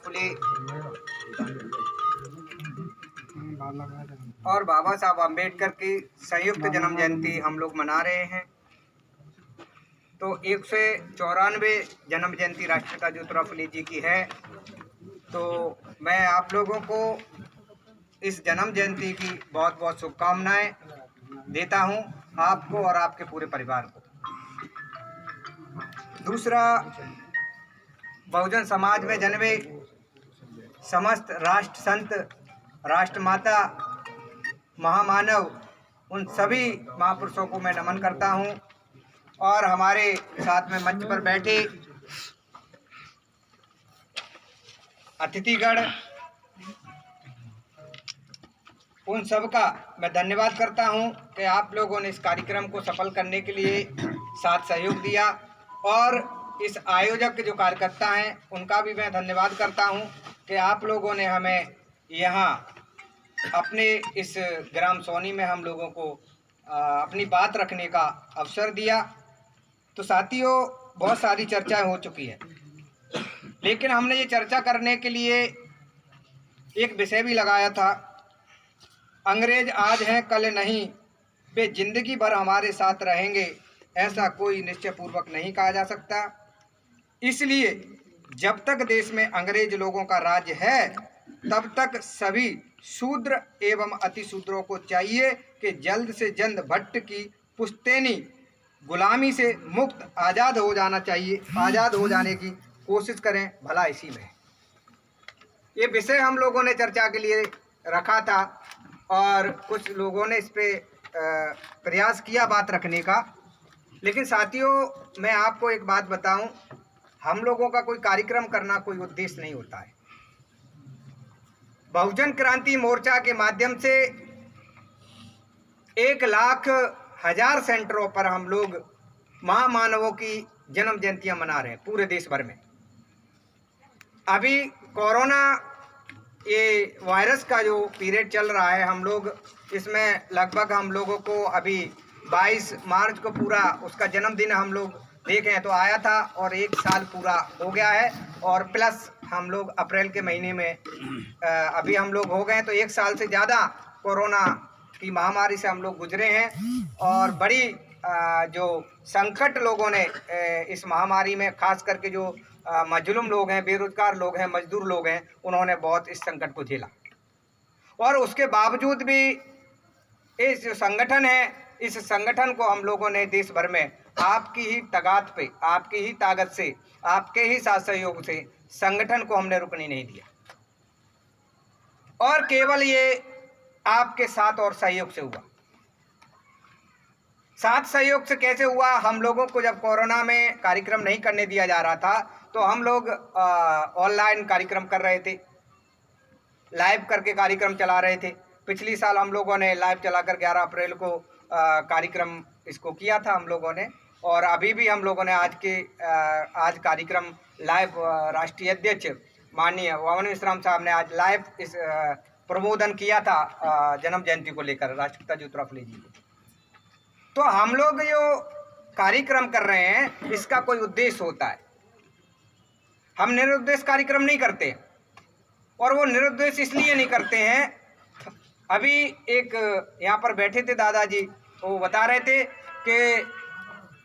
फुले और बाबा साहब अम्बेडकर की संयुक्त जन्म जयंती हम लोग मना रहे हैं। तो 194 जन्म जयंती राष्ट्रपिता ज्योतिराव फुले जी की है। तो मैं आप लोगों को इस जन्म जयंती की बहुत बहुत शुभकामनाएं देता हूं, आपको और आपके पूरे परिवार को। दूसरा, बहुजन समाज में जन्मे समस्त राष्ट्र संत, राष्ट्रमाता, महामानव, उन सभी महापुरुषों को मैं नमन करता हूं। और हमारे साथ में मंच पर बैठे अतिथिगण, उन सब का मैं धन्यवाद करता हूं कि आप लोगों ने इस कार्यक्रम को सफल करने के लिए साथ सहयोग दिया। और इस आयोजक के जो कार्यकर्ता हैं उनका भी मैं धन्यवाद करता हूं कि आप लोगों ने हमें यहाँ अपने इस ग्राम सोनी में हम लोगों को अपनी बात रखने का अवसर दिया। तो साथियों, बहुत सारी चर्चाएं हो चुकी है, लेकिन हमने ये चर्चा करने के लिए एक विषय भी लगाया था, अंग्रेज आज हैं कल नहीं, वे जिंदगी भर हमारे साथ रहेंगे, ऐसा कोई निश्चय पूर्वक नहीं कहा जा सकता। इसलिए जब तक देश में अंग्रेज लोगों का राज है, तब तक सभी शूद्र एवं अतिशूद्रों को चाहिए कि जल्द से जल्द भट्ट की पुश्तैनी गुलामी से मुक्त आज़ाद हो जाना चाहिए, आज़ाद हो जाने की कोशिश करें, भला इसी में। ये विषय हम लोगों ने चर्चा के लिए रखा था और कुछ लोगों ने इस पे प्रयास किया बात रखने का। लेकिन साथियों, मैं आपको एक बात बताऊं, हम लोगों का कोई कार्यक्रम करना कोई उद्देश्य नहीं होता है। बहुजन क्रांति मोर्चा के माध्यम से 1,00,000 सेंटरों पर हम लोग महामानवों की जन्म जयंतियां मना रहे हैं पूरे देश भर में। अभी कोरोना ये वायरस का जो पीरियड चल रहा है, हम लोग इसमें लगभग हम लोगों को अभी 22 मार्च को पूरा उसका जन्मदिन हम लोग देखें तो आया था और 1 साल पूरा हो गया है। और प्लस हम लोग अप्रैल के महीने में अभी हम लोग हो गए, तो 1 साल से ज़्यादा कोरोना की महामारी से हम लोग गुजरे हैं। और बड़ी जो संकट लोगों ने इस महामारी में, खास करके जो मजलूम लोग हैं, बेरोजगार लोग हैं, मजदूर लोग हैं, उन्होंने बहुत इस संकट को झेला। और उसके बावजूद भी इस जो संगठन है, इस संगठन को हम लोगों ने देश भर में आपकी ही तगात पे, आपकी ही ताकत से, आपके ही साथ सहयोग से संगठन को हमने रुकने नहीं दिया। और केवल ये आपके साथ और सहयोग से हुआ। साथ सहयोग से कैसे हुआ? हम लोगों को जब कोरोना में कार्यक्रम नहीं करने दिया जा रहा था, तो हम लोग ऑनलाइन कार्यक्रम कर रहे थे, लाइव करके कार्यक्रम चला रहे थे। पिछली साल हम लोगों ने लाइव चलाकर 11 अप्रैल को कार्यक्रम इसको किया था हम लोगों ने। और अभी भी हम लोगों ने आज कार्यक्रम लाइव राष्ट्रीय अध्यक्ष माननीय वामन विश्राम साहब ने आज लाइव इस प्रबोधन किया था जन्म जयंती को लेकर, राष्ट्रपिता ज्योतिराव फुले जी को। तो हम लोग जो कार्यक्रम कर रहे हैं, इसका कोई उद्देश्य होता है। हम निरुद्देश्य कार्यक्रम नहीं करते, और वो निरुद्देश्य इसलिए नहीं करते हैं। अभी एक यहाँ पर बैठे थे दादाजी, वो बता रहे थे कि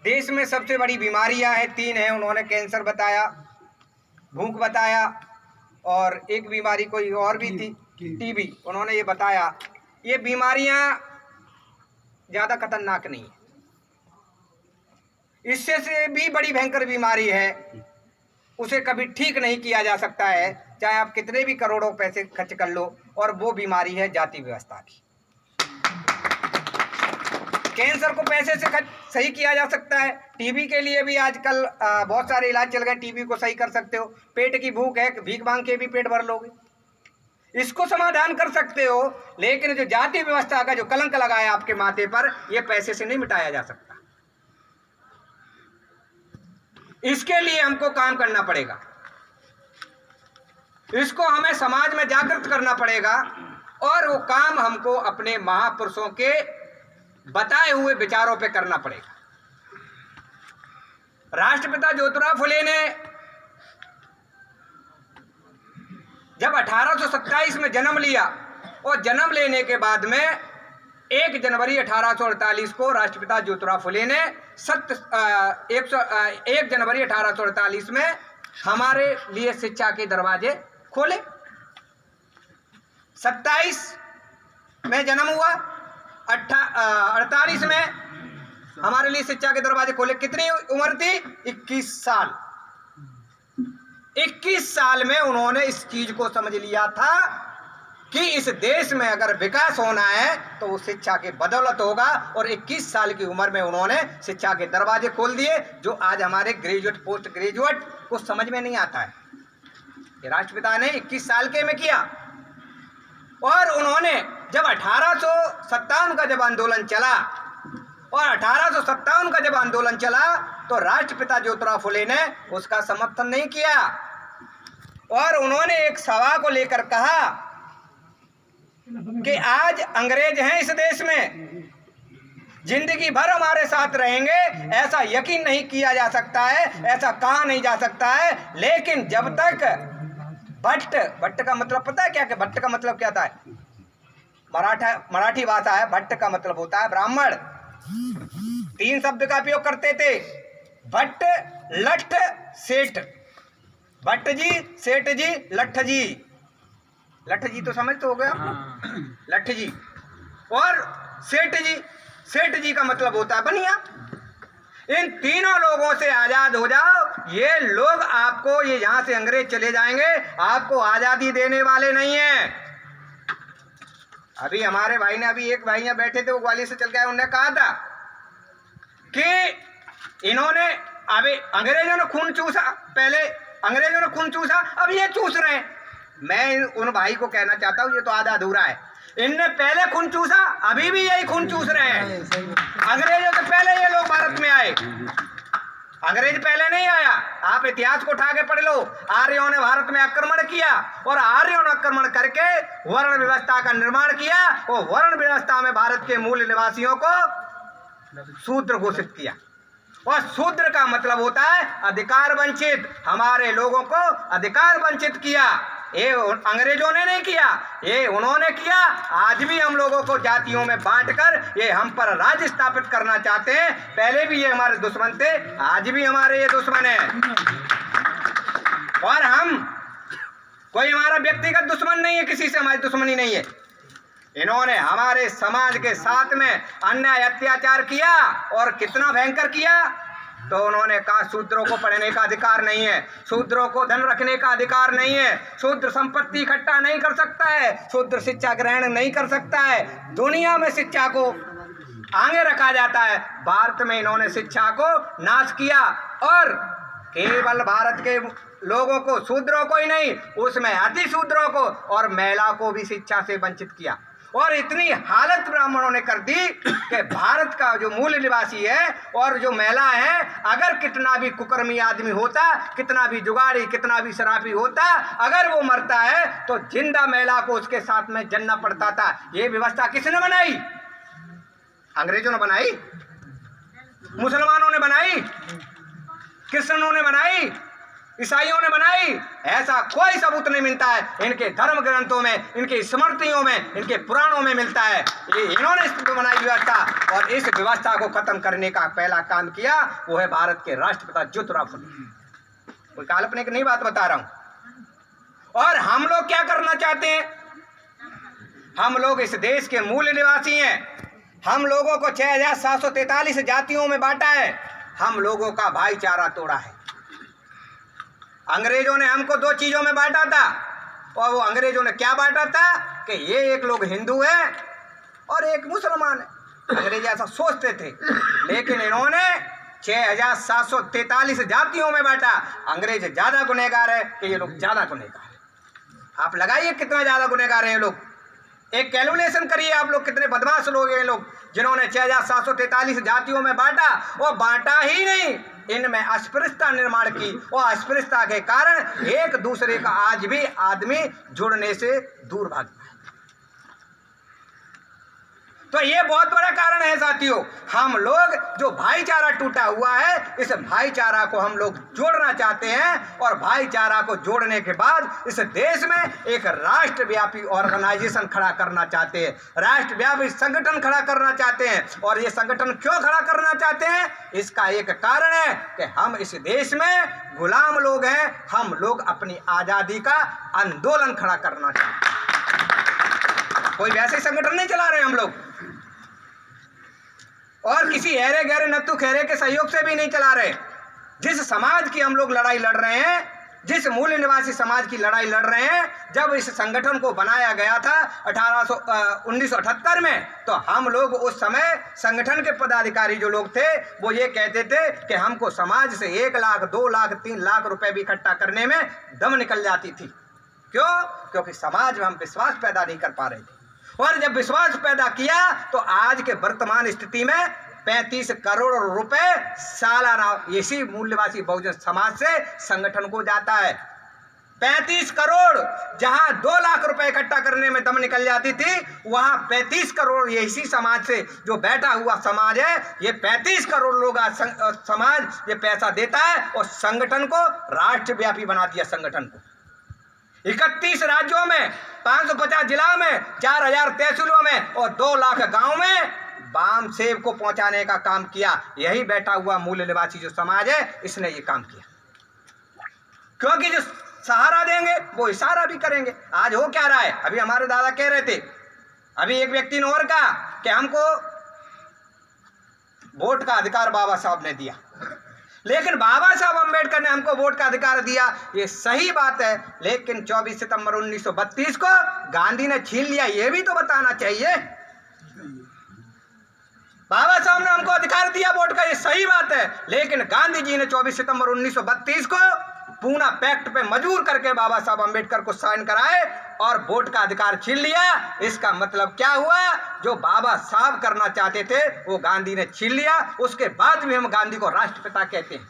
देश में सबसे बड़ी बीमारियां हैं, 3 हैं। उन्होंने कैंसर बताया, भूख बताया, और एक बीमारी कोई और भी थी, टीबी। उन्होंने ये बताया, ये बीमारियां ज़्यादा खतरनाक नहीं है। इससे से भी बड़ी भयंकर बीमारी है, उसे कभी ठीक नहीं किया जा सकता है, चाहे आप कितने भी करोड़ों पैसे खर्च कर लो। और वो बीमारी है जाति व्यवस्था की। कैंसर को पैसे से सही किया जा सकता है। टीबी के लिए भी आजकल बहुत सारे इलाज चल गए, टीबी को सही कर सकते हो। पेट की भूख है, भीख मांग के भी पेट भर लोगे, इसको समाधान कर सकते हो। लेकिन जो जाति व्यवस्था का जो कलंक लगाया आपके माथे पर, ये पैसे से नहीं मिटाया जा सकता। इसके लिए हमको काम करना पड़ेगा, इसको हमें समाज में जागृत करना पड़ेगा। और वो काम हमको अपने महापुरुषों के बताए हुए विचारों पे करना पड़ेगा। राष्ट्रपिता ज्योतिराव फुले ने जब 1827 में जन्म लिया और जन्म लेने के बाद में 1 जनवरी 1848 को राष्ट्रपिता ज्योतिराव फुले ने 1 जनवरी 1848 में हमारे लिए शिक्षा के दरवाजे खोले। 27 में जन्म हुआ, 48 में हमारे लिए शिक्षा के दरवाजे खोले। कितनी उम्र थी? 21 साल। 21 साल में उन्होंने इस चीज को समझ लिया था कि इस देश में अगर विकास होना है तो वो शिक्षा के बदौलत होगा, और 21 साल की उम्र में उन्होंने शिक्षा के दरवाजे खोल दिए, जो आज हमारे ग्रेजुएट पोस्ट ग्रेजुएट को समझ में नहीं आता है। ये राष्ट्रपिता ने 21 साल के में किया। और उन्होंने जब 1857 का जब आंदोलन चला, और 1857 का जब आंदोलन चला तो राष्ट्रपिता ज्योतिराव फुले ने उसका समर्थन नहीं किया, और उन्होंने एक सभा को लेकर कहा कि आज अंग्रेज हैं इस देश में, जिंदगी भर हमारे साथ रहेंगे, ऐसा यकीन नहीं किया जा सकता है, ऐसा कहा नहीं जा सकता है, लेकिन जब तक भट्ट का मतलब पता है क्या? कि भट्ट का मतलब क्या था? मराठी भाषा है, भट्ट का मतलब होता है ब्राह्मण। 3 शब्द का उपयोग करते थे, भट्ट, लट्ठ, सेठ। भट्ट जी, सेठ जी, लट्ठ जी। लट्ठ जी तो समझ तो हो गया, लट्ठ जी। और सेठ जी, सेठ जी का मतलब होता है बनिया। इन तीनों लोगों से आजाद हो जाओ, ये लोग आपको, ये यहां से अंग्रेज चले जाएंगे, आपको आजादी देने वाले नहीं है। अभी हमारे भाई ने, अभी एक भाई यहाँ बैठे थे, वो ग्वालियर से चल के आए, उन्होंने कहा था कि इन्होंने, अभी अंग्रेजों ने खून चूसा, पहले अंग्रेजों ने खून चूसा, अब ये चूस रहे हैं। मैं उन भाई को कहना चाहता हूँ, ये तो आधा अधूरा है। इनने पहले खून चूसा, अभी भी यही खून चूस रहे हैं। अंग्रेजों से पहले ये लोग भारत में आए, अंग्रेज पहले नहीं आया। आप इतिहास को उठा के पढ़ लो। आर्यों ने भारत में आक्रमण किया, और आर्यों ने आक्रमण करके वर्ण व्यवस्था का निर्माण किया, और वर्ण व्यवस्था में भारत के मूल निवासियों को शूद्र घोषित किया। और शूद्र का मतलब होता है अधिकार वंचित, हमारे लोगों को अधिकार वंचित किया। ये अंग्रेजों ने नहीं किया, ये उन्होंने किया। आज भी हम लोगों को जातियों में बांटकर ये हम पर राज स्थापित करना चाहते हैं। पहले भी ये हमारे दुश्मन थे, आज भी हमारे ये दुश्मन है। और हम, कोई हमारा व्यक्तिगत दुश्मन नहीं है, किसी से हमारी दुश्मनी नहीं है। इन्होंने हमारे समाज के साथ में अन्याय अत्याचार किया, और कितना भयंकर किया। तो उन्होंने कहा शूद्रों को पढ़ने का अधिकार नहीं है, शूद्रों को धन रखने का अधिकार नहीं है, शूद्र संपत्ति इकट्ठा नहीं कर सकता है, शूद्र शिक्षा ग्रहण नहीं कर सकता है। दुनिया में शिक्षा को आगे रखा जाता है, भारत में इन्होंने शिक्षा को नाश किया, और केवल भारत के लोगों को, शूद्रों को ही नहीं, उसमें अति शूद्रों को और महिला को भी शिक्षा से वंचित किया। और इतनी हालत ब्राह्मणों ने कर दी कि भारत का जो मूल निवासी है और जो महिला है, अगर कितना भी कुकर्मी आदमी होता, कितना भी जुगाड़ी, कितना भी शराबी होता, अगर वो मरता है तो जिंदा महिला को उसके साथ में जलना पड़ता था। ये व्यवस्था किसने बनाई? अंग्रेजों ने बनाई, मुसलमानों ने बनाई, क्रिश्चियनों ने बनाई, ईसाइयों ने बनाई। ऐसा कोई सबूत नहीं मिलता है। इनके धर्म ग्रंथों में, इनकी स्मृतियों में, इनके पुराणों में मिलता है। ये इन्होंने इस बनाई व्यवस्था, और इस व्यवस्था को खत्म करने का पहला काम किया वो है भारत के राष्ट्रपिता ज्योतिराव फुले। कोई काल्पनिक नहीं बात बता रहा हूं। और हम लोग क्या करना चाहते हैं? हम लोग इस देश के मूल निवासी हैं। हम लोगों को 6743 जातियों में बांटा है। हम लोगों का भाईचारा तोड़ा है। अंग्रेजों ने हमको 2 चीजों में बांटा था, और वो अंग्रेजों ने क्या बांटा था कि ये एक लोग हिंदू हैं और एक मुसलमान है। अंग्रेज ऐसा सोचते थे, लेकिन इन्होंने 6743 जातियों में बांटा। अंग्रेज ज्यादा गुनहगार है कि ये लोग ज्यादा गुनहगार है? आप लगाइए कितना ज्यादा गुनहगार है ये लोग। एक कैलकुलेशन करिए आप लोग, कितने बदमाश लोग हैं ये लोग, जिन्होंने 6743 जातियों में बांटा। और बांटा ही नहीं, इनमें अस्पृश्यता निर्माण की, और अस्पृश्यता के कारण एक दूसरे का आज भी आदमी जुड़ने से दूर भागता है। तो ये बहुत बड़ा कारण है साथियों। हम लोग जो भाईचारा टूटा हुआ है, इस भाईचारा को हम लोग जोड़ना चाहते हैं और भाईचारा को जोड़ने के बाद इस देश में एक राष्ट्रव्यापी ऑर्गेनाइजेशन खड़ा करना चाहते हैं, राष्ट्रव्यापी संगठन खड़ा करना चाहते हैं। और ये संगठन क्यों खड़ा करना चाहते हैं? इसका एक कारण है कि हम इस देश में गुलाम लोग हैं, हम लोग अपनी आजादी का आंदोलन खड़ा करना चाहते हैं। कोई वैसे संगठन नहीं चला रहे हम लोग, और किसी हेरे गहरे नत्थु खेरे के सहयोग से भी नहीं चला रहे। जिस समाज की हम लोग लड़ाई लड़ रहे हैं, जिस मूल निवासी समाज की लड़ाई लड़ रहे हैं, जब इस संगठन को बनाया गया था 1978 में, तो हम लोग उस समय संगठन के पदाधिकारी जो लोग थे वो ये कहते थे कि हमको समाज से 1 लाख 2 लाख 3 लाख रुपए भी इकट्ठा करने में दम निकल जाती थी। क्यों? क्योंकि समाज में हम विश्वास पैदा नहीं कर पा रहे थे। और जब विश्वास पैदा किया तो आज के वर्तमान स्थिति में 35 करोड़ रुपए सालाना इसी मूल्यवासी बहुजन समाज से संगठन को जाता है। 35 करोड़, जहां 2 लाख रुपए इकट्ठा करने में दम निकल जाती थी, वहां 35 करोड़ इसी समाज से जो बैठा हुआ समाज है, ये 35 करोड़ लोग समाज ये पैसा देता है और संगठन को राष्ट्रव्यापी बना दिया। संगठन को 31 राज्यों में, 550 जिला में, 4000 तहसीलों में और 2 लाख गांव में बाम सेब को पहुंचाने का काम किया। यही बैठा हुआ मूल निवासी जो समाज है, इसने ये काम किया। क्योंकि जो सहारा देंगे वो इशारा भी करेंगे। आज हो क्या रहा है? अभी हमारे दादा कह रहे थे, अभी एक व्यक्ति ने और कहा कि हमको वोट का अधिकार बाबा साहब ने दिया, लेकिन बाबा साहब अम्बेडकर ने हमको वोट का अधिकार दिया, ये सही बात है, लेकिन 24 सितंबर 1932 को गांधी ने छीन लिया, ये भी तो बताना चाहिए। बाबा साहब ने हमको अधिकार दिया वोट का, ये सही बात है, लेकिन गांधी जी ने 24 सितंबर 1932 को पूना पैक्ट पे मजबूर करके बाबा साहब अम्बेडकर को साइन कराए और वोट का अधिकार छीन लिया। इसका मतलब क्या हुआ? जो बाबा साहब करना चाहते थे वो गांधी ने छीन लिया। उसके बाद भी हम गांधी को राष्ट्रपिता कहते हैं।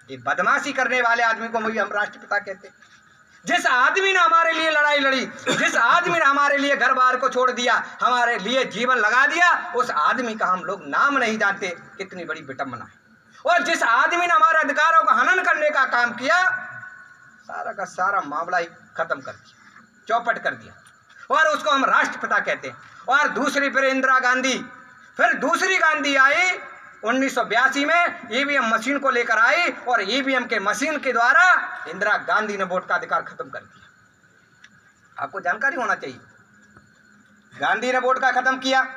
ये बदमाशी करने वाले आदमी को भी हम राष्ट्रपिता कहते हैं। जिस आदमी ने हमारे लिए लड़ाई लड़ी, जिस आदमी ने हमारे लिए घर बार को छोड़ दिया, हमारे लिए जीवन लगा दिया, उस आदमी का हम लोग नाम नहीं जानते। कितनी बड़ी विडंबना है। और जिस आदमी ने हमारे अधिकारों का हनन करने का काम किया, सारा का सारा मामला ही खत्म कर दिया, चौपट कर दिया, और उसको हम राष्ट्रपिता कहते हैं। और दूसरी फिर इंदिरा गांधी, फिर दूसरी गांधी आई 1982 में, ईवीएम मशीन को लेकर आई और ईवीएम के मशीन के द्वारा इंदिरा गांधी ने वोट का अधिकार खत्म कर दिया। आपको जानकारी होना चाहिए, गांधी ने वोट का खत्म किया।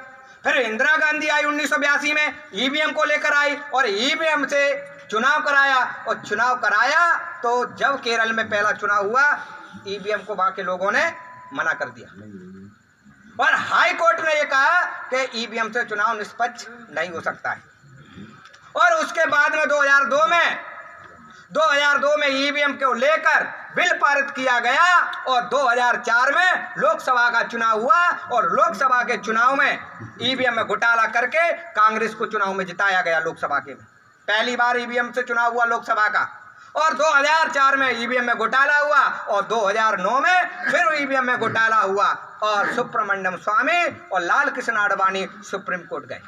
फिर इंदिरा गांधी आई 1982 में, ईवीएम को लेकर आई और ईवीएम से चुनाव कराया। और चुनाव कराया तो जब केरल में पहला चुनाव हुआ, ईवीएम को वहां के लोगों ने मना कर दिया और हाई कोर्ट ने यह कहा कि ईवीएम से चुनाव निष्पक्ष नहीं हो सकता है। और उसके बाद में 2002 में ईवीएम को लेकर बिल पारित किया गया और 2004 में लोकसभा का चुनाव हुआ और लोकसभा के चुनाव में ईवीएम में घोटाला करके कांग्रेस को चुनाव में जिताया गया। लोकसभा के में पहली बार ईवीएम से चुनाव हुआ लोकसभा का, और 2004 में ईवीएम में घोटाला हुआ और 2009 में फिर ईवीएम में घोटाला हुआ और सुब्रमण्यम स्वामी और लाल कृष्ण आडवाणी सुप्रीम कोर्ट गए।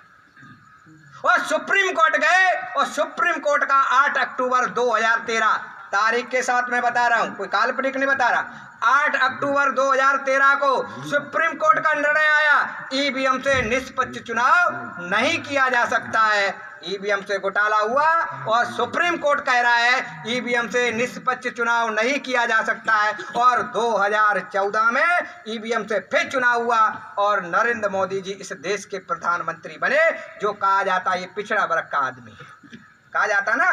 और सुप्रीम कोर्ट गए और सुप्रीम कोर्ट का 8 अक्टूबर 2013 तारीख के साथ मैं बता रहा हूं, कोई काल्पनिक नहीं बता रहा। 8 अक्टूबर 2013 को सुप्रीम कोर्ट का निर्णय आया, ईवीएम से निष्पक्ष चुनाव नहीं किया जा सकता है। ईवीएम से घोटाला हुआ और सुप्रीम कोर्ट कह रहा है ईवीएम से निष्पक्ष चुनाव नहीं किया जा सकता है। और 2014 में ईवीएम से फिर चुनाव हुआ और नरेंद्र मोदी जी इस देश के प्रधानमंत्री बने। जो कहा जाता है ये पिछड़ा वर्ग का आदमी है, कहा जाता ना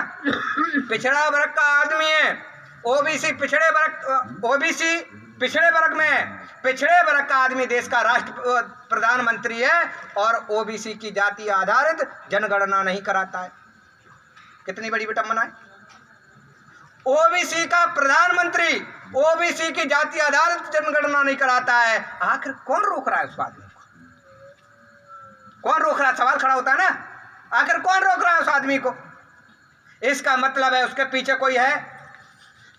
पिछड़ा वर्ग का आदमी है। ओबीसी पिछड़े वर्ग में पिछड़े वर्ग का आदमी देश का राष्ट्र प्रधानमंत्री है और ओबीसी की जाति आधारित जनगणना नहीं कराता है। कितनी बड़ी विडंबना है। ओबीसी का प्रधानमंत्री ओबीसी की जाति आधारित जनगणना नहीं कराता है। आखिर कौन रोक रहा है उस आदमी को? कौन रोक रहा है? सवाल खड़ा होता है ना, आखिर कौन रोक रहा है उस आदमी को? इसका मतलब है उसके पीछे कोई है।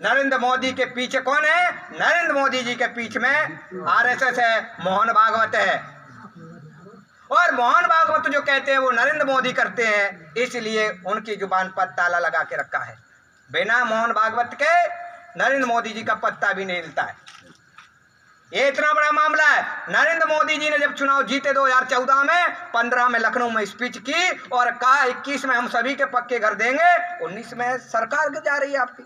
नरेंद्र मोदी के पीछे कौन है? नरेंद्र मोदी जी के पीछे में आरएसएस है, मोहन भागवत है। और मोहन भागवत जो कहते हैं वो नरेंद्र मोदी करते हैं, इसलिए उनकी जुबान पर ताला लगा के रखा है। बिना मोहन भागवत के नरेंद्र मोदी जी का पत्ता भी नहीं हिलता है। ये इतना बड़ा मामला है। नरेंद्र मोदी जी ने जब चुनाव जीते 2014 में, 15 में लखनऊ में स्पीच की और कहा 21 में हम सभी के पक्के घर देंगे। 19 में सरकार जा रही है आपकी,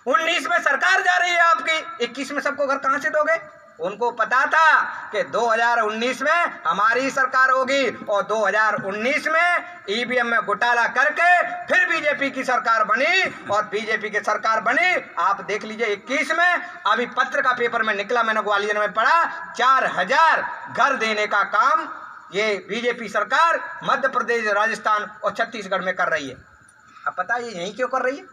19 में सरकार जा रही है आपकी, 21 में सबको घर कहां से दोगे? उनको पता था कि 2019 में हमारी सरकार होगी और 2019 में ईवीएम में घोटाला करके फिर बीजेपी की सरकार बनी और बीजेपी की सरकार बनी। आप देख लीजिए 21 में, अभी पत्र का पेपर में निकला, मैंने ग्वालियर में पढ़ा, 4000 घर देने का काम ये बीजेपी सरकार मध्य प्रदेश, राजस्थान और छत्तीसगढ़ में कर रही है। अब पता है यही क्यों कर रही है?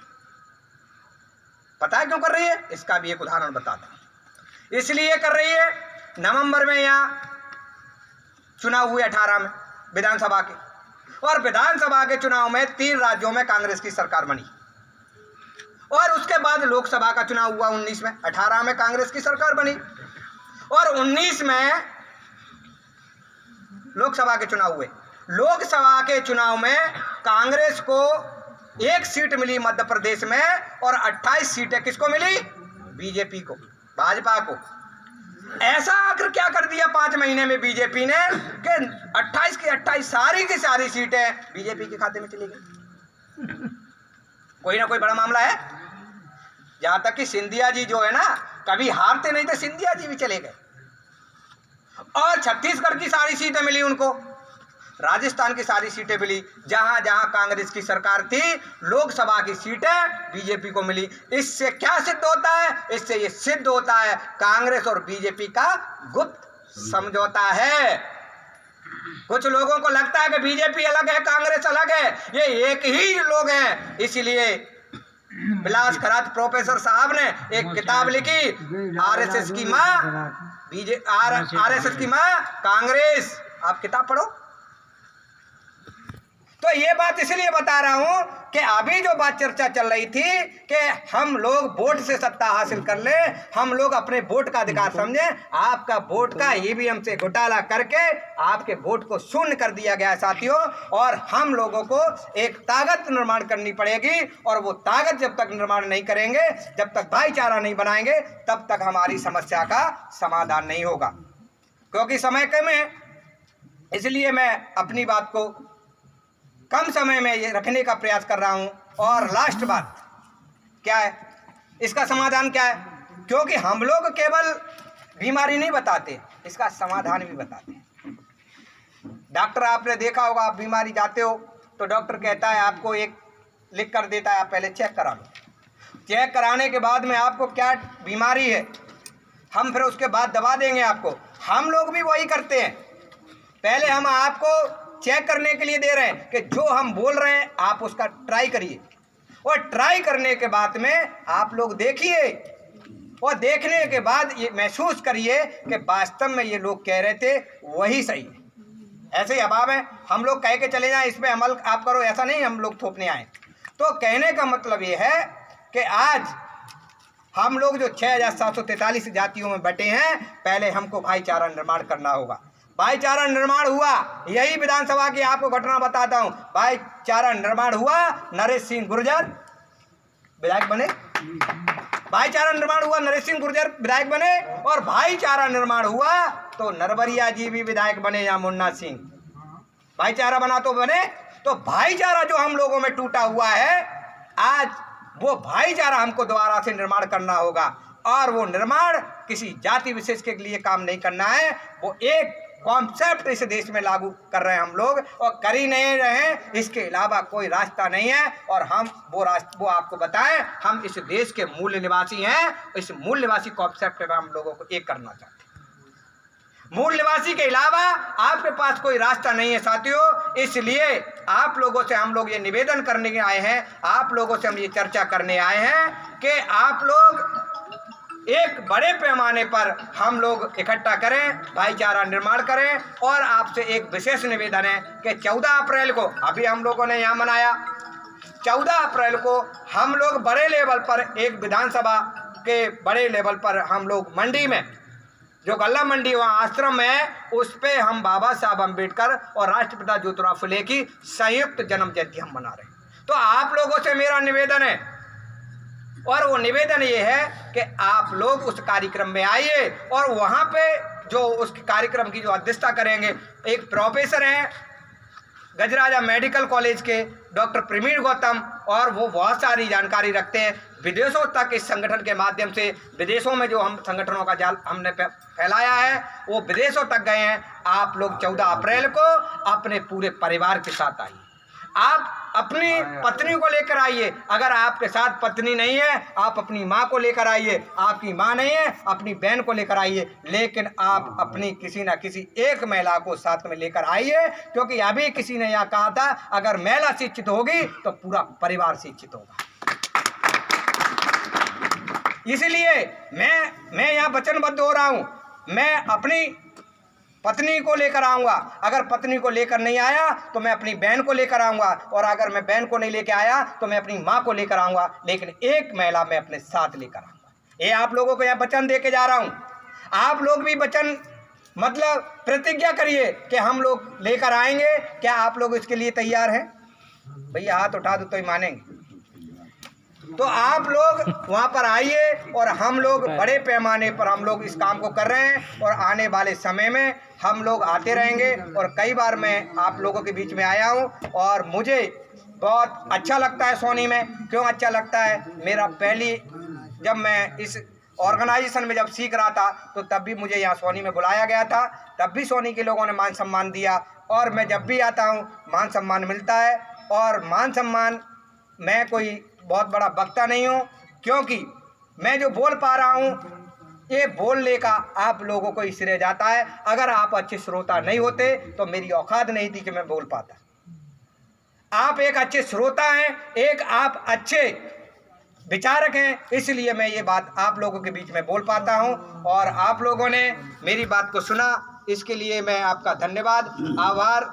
पता है क्यों कर रही है? इसका भी एक उदाहरण बताता हूं। इसलिए कर रही है, नवंबर में यहाँ चुनाव हुए 18 में विधानसभा के, और विधानसभा के चुनाव में 3 राज्यों में कांग्रेस की सरकार बनी और उसके बाद लोकसभा का चुनाव हुआ 19 में। 18 में कांग्रेस की सरकार बनी और 19 में लोकसभा के चुनाव हुए। लोकसभा के चुनाव में कांग्रेस को 1 सीट मिली मध्य प्रदेश में और 28 सीटें किसको मिली? बीजेपी को, भाजपा को। ऐसा आखिर क्या कर दिया 5 महीने में बीजेपी ने कि 28 की 28 सारी की सारी सीटें बीजेपी के खाते में चली गई। कोई ना कोई बड़ा मामला है। जहां तक कि सिंधिया जी जो है ना, कभी हारते नहीं थे, सिंधिया जी भी चले गए और छत्तीसगढ़ की सारी सीटें मिली उनको, राजस्थान की सारी सीटें मिली। जहां जहां कांग्रेस की सरकार थी, लोकसभा की सीटें बीजेपी को मिली। इससे क्या सिद्ध होता है? इससे ये सिद्ध होता है कांग्रेस और बीजेपी का गुप्त समझौता है। कुछ लोगों को लगता है कि बीजेपी अलग है, कांग्रेस अलग है, ये एक ही लोग हैं। इसलिए विलास खरात प्रोफेसर साहब ने एक किताब लिखी, आरएसएस की मां आरएसएस की मां कांग्रेस। आप किताब पढ़ो। तो ये बात इसलिए बता रहा हूं कि अभी जो बात चर्चा चल रही थी कि हम लोग वोट से सत्ता हासिल कर ले, हम लोग अपने वोट का अधिकार समझें। आपका वोट का ईवीएम से घोटाला करके आपके वोट को शून्य कर दिया गया है साथियों, और हम लोगों को एक ताकत निर्माण करनी पड़ेगी। और वो ताकत जब तक निर्माण नहीं करेंगे, जब तक भाईचारा नहीं बनाएंगे, तब तक हमारी समस्या का समाधान नहीं होगा। क्योंकि समय कम है, इसलिए मैं अपनी बात को कम समय में ये रखने का प्रयास कर रहा हूं। और लास्ट बात क्या है, इसका समाधान क्या है? क्योंकि हम लोग केवल बीमारी नहीं बताते, इसका समाधान भी बताते हैं। डॉक्टर आपने देखा होगा, आप बीमारी जाते हो तो डॉक्टर कहता है, आपको एक लिख कर देता है, आप पहले चेक करा लो। चेक कराने के बाद में आपको क्या बीमारी है, हम फिर उसके बाद दवा देंगे आपको। हम लोग भी वही करते हैं, पहले हम आपको चेक करने के लिए दे रहे हैं कि जो हम बोल रहे हैं आप उसका ट्राई करिए, और ट्राई करने के बाद में आप लोग देखिए, और देखने के बाद ये महसूस करिए कि वास्तव में ये लोग कह रहे थे वही सही है। ऐसे ही अभाव है, हम लोग कह के चले जाएं इस पे अमल आप करो, ऐसा नहीं हम लोग थोपने आए। तो कहने का मतलब ये है कि आज हम लोग जो 6743 जातियों में बटे हैं, पहले हमको भाईचारा निर्माण करना होगा। भाईचारा निर्माण हुआ, यही विधानसभा की आपको घटना बताता हूं। भाईचारा निर्माण हुआ, नरेश सिंह गुर्जर विधायक बने। भाईचारा निर्माण हुआ, नरेश सिंह गुर्जर विधायक बने, और भाईचारा निर्माण हुआ तो नरवरिया जी भी विधायक बने या मुन्ना सिंह। भाईचारा बना तो बने। तो भाईचारा जो हम लोगों में टूटा हुआ है, आज वो भाईचारा हमको दोबारा से निर्माण करना होगा। और वो निर्माण किसी जाति विशेष के लिए काम नहीं करना है, वो एक कॉन्सेप्ट इस देश में लागू कर रहे हैं हम लोग, और कर ही नहीं रहे। इसके अलावा कोई रास्ता नहीं है, और हम वो आपको बताएं, हम इस देश के मूल निवासी हैं। इस मूल निवासी कॉन्सेप्ट में हम लोगों को एक करना चाहते हैं। मूल निवासी के अलावा आपके पास कोई रास्ता नहीं है साथियों। इसलिए आप लोगों से हम लोग ये निवेदन करने के आए हैं, आप लोगों से हम ये चर्चा करने आए हैं कि आप लोग एक बड़े पैमाने पर हम लोग इकट्ठा करें, भाईचारा निर्माण करें। और आपसे एक विशेष निवेदन है कि 14 अप्रैल को, अभी हम लोगों ने यहाँ मनाया, 14 अप्रैल को हम लोग बड़े लेवल पर एक विधानसभा के बड़े लेवल पर हम लोग मंडी में जो गल्ला मंडी वहाँ आश्रम है, उस पे हम बाबा साहब अम्बेडकर और राष्ट्रपिता ज्योतिराव फुले की संयुक्त जन्म जयंती हम मना रहे हैं। तो आप लोगों से मेरा निवेदन है, और वो निवेदन ये है कि आप लोग उस कार्यक्रम में आइए, और वहाँ पे जो उस कार्यक्रम की जो अध्यक्षता करेंगे एक प्रोफेसर हैं गजराजा मेडिकल कॉलेज के डॉक्टर प्रवीण गौतम, और वो बहुत सारी जानकारी रखते हैं विदेशों तक। इस संगठन के माध्यम से विदेशों में जो हम संगठनों का जाल हमने फैलाया है वो विदेशों तक गए हैं। आप लोग 14 अप्रैल को अपने पूरे परिवार के साथ आइए। आप अपनी पत्नी को लेकर आइए, अगर आपके साथ पत्नी नहीं है आप अपनी माँ को लेकर आइए, आपकी माँ नहीं है अपनी बहन को लेकर आइए, लेकिन आप अपनी किसी ना किसी एक महिला को साथ में लेकर आइए, क्योंकि अभी किसी ने यह कहा था अगर महिला शिक्षित होगी तो पूरा परिवार शिक्षित होगा। इसलिए मैं यहाँ वचनबद्ध हो रहा हूँ, मैं अपनी पत्नी को लेकर आऊँगा, अगर पत्नी को लेकर नहीं आया तो मैं अपनी बहन को लेकर आऊँगा, और अगर मैं बहन को नहीं लेकर आया तो मैं अपनी माँ को लेकर आऊँगा, लेकिन एक महिला मैं अपने साथ लेकर आऊँगा। ये आप लोगों को यहाँ वचन दे के जा रहा हूँ। आप लोग भी वचन मतलब प्रतिज्ञा करिए कि हम लोग लेकर आएंगे। क्या आप लोग इसके लिए तैयार हैं? भैया हाथ उठा दो तो ही मानेंगे। तो आप लोग वहाँ पर आइए, और हम लोग बड़े पैमाने पर हम लोग इस काम को कर रहे हैं, और आने वाले समय में हम लोग आते रहेंगे। और कई बार मैं आप लोगों के बीच में आया हूँ, और मुझे बहुत अच्छा लगता है सोनी में। क्यों अच्छा लगता है? मेरा पहली जब मैं इस ऑर्गेनाइजेशन में जब सीख रहा था तो तब भी मुझे यहाँ सोनी में बुलाया गया था, तब भी सोनी के लोगों ने मान सम्मान दिया, और मैं जब भी आता हूँ मान सम्मान मिलता है। और मान सम्मान, मैं कोई बहुत बड़ा वक्ता नहीं हूँ, क्योंकि मैं जो बोल पा रहा हूँ ये बोलने का आप लोगों को श्रेय जाता है। अगर आप अच्छे श्रोता नहीं होते तो मेरी औकात नहीं थी कि मैं बोल पाता। आप एक अच्छे श्रोता हैं, एक आप अच्छे विचारक हैं, इसलिए मैं ये बात आप लोगों के बीच में बोल पाता हूँ। और आप लोगों ने मेरी बात को सुना, इसके लिए मैं आपका धन्यवाद, आभार